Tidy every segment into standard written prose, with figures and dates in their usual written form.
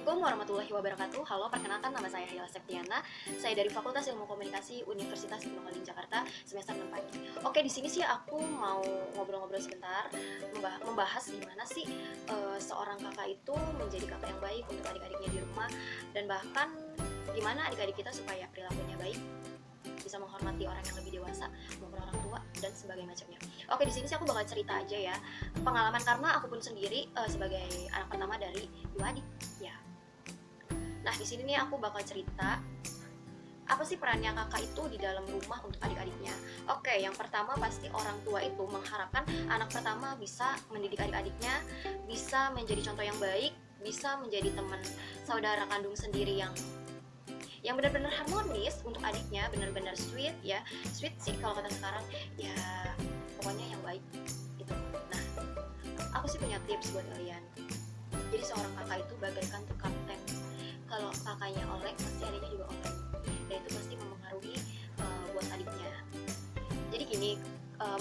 Assalamualaikum warahmatullahi wabarakatuh. Halo, perkenalkan nama saya Hila Septiana. Saya dari Fakultas Ilmu Komunikasi Universitas Gunung Kidul Jakarta, semester 4. Oke, di sini sih aku mau ngobrol-ngobrol sebentar, membahas gimana sih seorang kakak itu menjadi kakak yang baik untuk adik-adiknya di rumah, dan bahkan gimana adik-adik kita supaya perilakunya baik, bisa menghormati orang yang lebih dewasa, maupun orang tua, dan sebagainya macamnya. Oke, di sini sih aku bakal cerita aja ya pengalaman, karena aku pun sendiri sebagai anak pertama dari 2 adik ya. Nah, di sini nih aku bakal cerita apa sih perannya kakak itu di dalam rumah untuk adik-adiknya. Oke, yang pertama pasti orang tua itu mengharapkan anak pertama bisa mendidik adik-adiknya, bisa menjadi contoh yang baik, bisa menjadi teman saudara kandung sendiri yang benar-benar harmonis untuk adiknya, benar-benar sweet ya. Sweet sih kalau kata sekarang ya, pokoknya yang baik itu. Nah, aku sih punya tips buat kalian. Jadi seorang kakak itu bagaikan tuh kapten. Kalau kakaknya oleng, pasti adiknya juga oleng, dan itu pasti mempengaruhi buat adiknya. Jadi gini,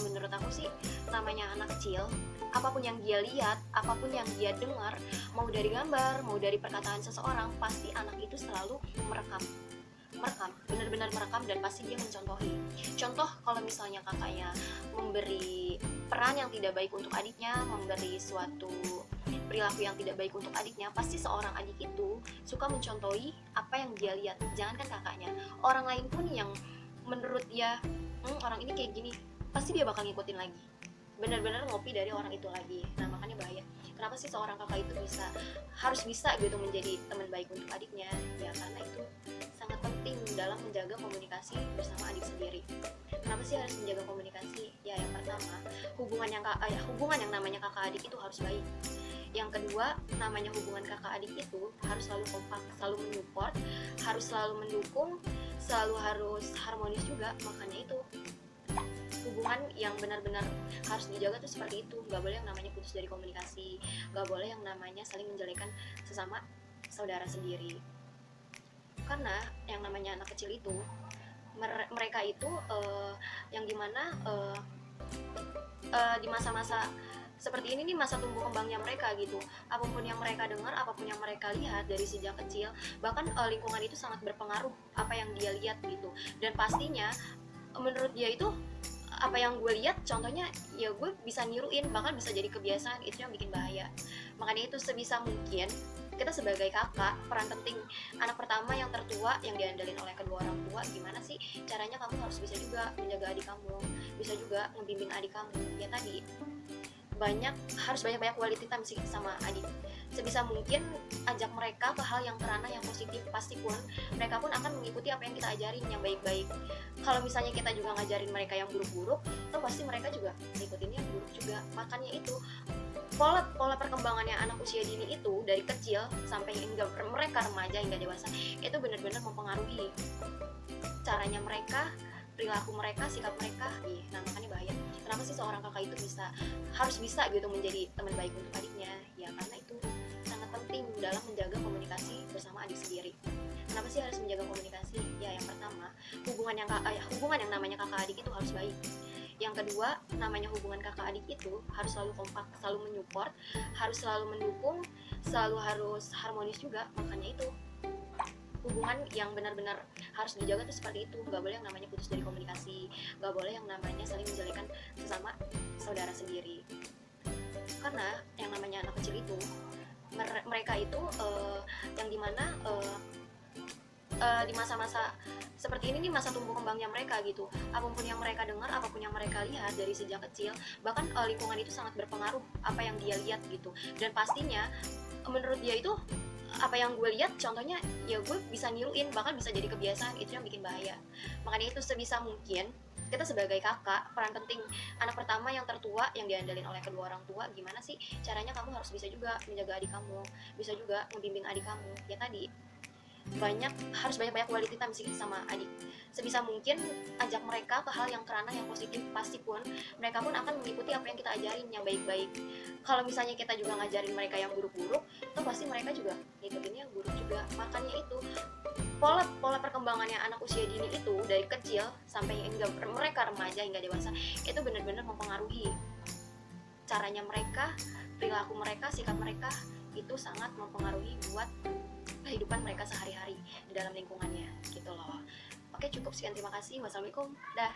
menurut aku sih, namanya anak kecil, apapun yang dia lihat, apapun yang dia dengar, mau dari gambar, mau dari perkataan seseorang, pasti anak itu selalu merekam, benar-benar merekam, dan pasti dia mencontohi. Contoh, kalau misalnya kakaknya memberi peran yang tidak baik untuk adiknya, memberi suatu perilaku yang tidak baik untuk adiknya, pasti seorang adik itu suka mencontohi apa yang dia lihat. Jangankan kakaknya, orang lain pun yang menurut dia orang ini kayak gini, pasti dia bakal ngikutin lagi, benar-benar ngopi dari orang itu lagi. Nah, makanya bahaya. Kenapa sih seorang kakak itu harus bisa gitu menjadi teman baik untuk adiknya? Ya karena itu sangat penting dalam menjaga komunikasi bersama adik sendiri. Kenapa sih harus menjaga komunikasi? Ya, yang pertama, hubungan yang namanya kakak adik itu harus baik. Yang kedua, namanya hubungan kakak adik itu harus selalu kompak, selalu menyupport, harus selalu mendukung, selalu harus harmonis juga. Makanya itu hubungan yang benar-benar harus dijaga tuh seperti itu. Gak boleh yang namanya putus dari komunikasi, gak boleh yang namanya saling menjelekan sesama saudara sendiri. Karena yang namanya anak kecil itu, mereka itu yang dimana di masa-masa seperti ini nih, masa tumbuh kembangnya mereka gitu. Apapun yang mereka dengar, apapun yang mereka lihat dari sejak kecil, bahkan lingkungan itu sangat berpengaruh apa yang dia lihat gitu. Dan pastinya menurut dia itu, apa yang gue lihat, contohnya ya gue bisa niruin, bahkan bisa jadi kebiasaan. Itu yang bikin bahaya. Makanya itu sebisa mungkin kita sebagai kakak, peran penting anak pertama yang tertua, yang diandalkan oleh kedua orang tua, gimana sih caranya kamu harus bisa juga menjaga adik kamu, bisa juga membimbing adik kamu. Ya tadi, harus banyak-banyak quality time sih sama adik. Sebisa mungkin ajak mereka ke hal yang kerana yang positif, pasti pun mereka pun akan mengikuti apa yang kita ajarin yang baik-baik. Kalau misalnya kita juga ngajarin mereka yang buruk-buruk, tuh pasti mereka juga ngikutin yang buruk juga. Makanya itu pola perkembangannya anak usia dini itu, dari kecil sampai hingga mereka remaja hingga dewasa, itu benar-benar mempengaruhi caranya mereka, perilaku mereka, sikap mereka. Nah, makanya bahaya. Kenapa sih seorang kakak itu harus bisa gitu menjadi teman baik untuk adiknya? Ya karena itu sangat penting dalam menjaga komunikasi bersama adik sendiri. Kenapa sih harus menjaga komunikasi? Ya, yang pertama, hubungan yang namanya kakak adik itu harus baik. Yang kedua, namanya hubungan kakak adik itu harus selalu kompak, selalu menyupport, harus selalu mendukung, selalu harus harmonis juga. Makanya itu hubungan yang benar-benar harus dijaga tuh seperti itu. Gak boleh yang namanya putus dari komunikasi, gak boleh yang namanya saling menjelekan sesama saudara sendiri. Karena yang namanya anak kecil itu, mereka itu yang dimana di masa-masa seperti ini nih, masa tumbuh kembangnya mereka gitu. Apapun yang mereka dengar, apapun yang mereka lihat dari sejak kecil, bahkan lingkungan itu sangat berpengaruh apa yang dia lihat gitu. Dan pastinya menurut dia itu, apa yang gue lihat, contohnya ya gue bisa niruin, bahkan bisa jadi kebiasaan. Itu yang bikin bahaya. Makanya itu sebisa mungkin kita sebagai kakak, peran penting anak pertama yang tertua, yang diandalkan oleh kedua orang tua, gimana sih caranya kamu harus bisa juga menjaga adik kamu, bisa juga membimbing adik kamu. Ya tadi, harus banyak-banyak quality time sih sama adik. Sebisa mungkin ajak mereka ke hal yang kerana yang positif, pasti pun mereka pun akan mengikuti apa yang kita ajarin yang baik-baik. Kalau misalnya kita juga ngajarin mereka yang buruk-buruk, tuh pasti mereka juga ngikutin yang buruk juga. Makanya itu pola perkembangannya anak usia dini itu, dari kecil sampai hingga mereka remaja hingga dewasa, itu benar-benar mempengaruhi caranya mereka, perilaku mereka, sikap mereka. Itu sangat mempengaruhi buat kehidupan mereka sehari-hari di dalam lingkungannya gitu loh. Oke, cukup sekian, terima kasih. Wassalamualaikum, dah.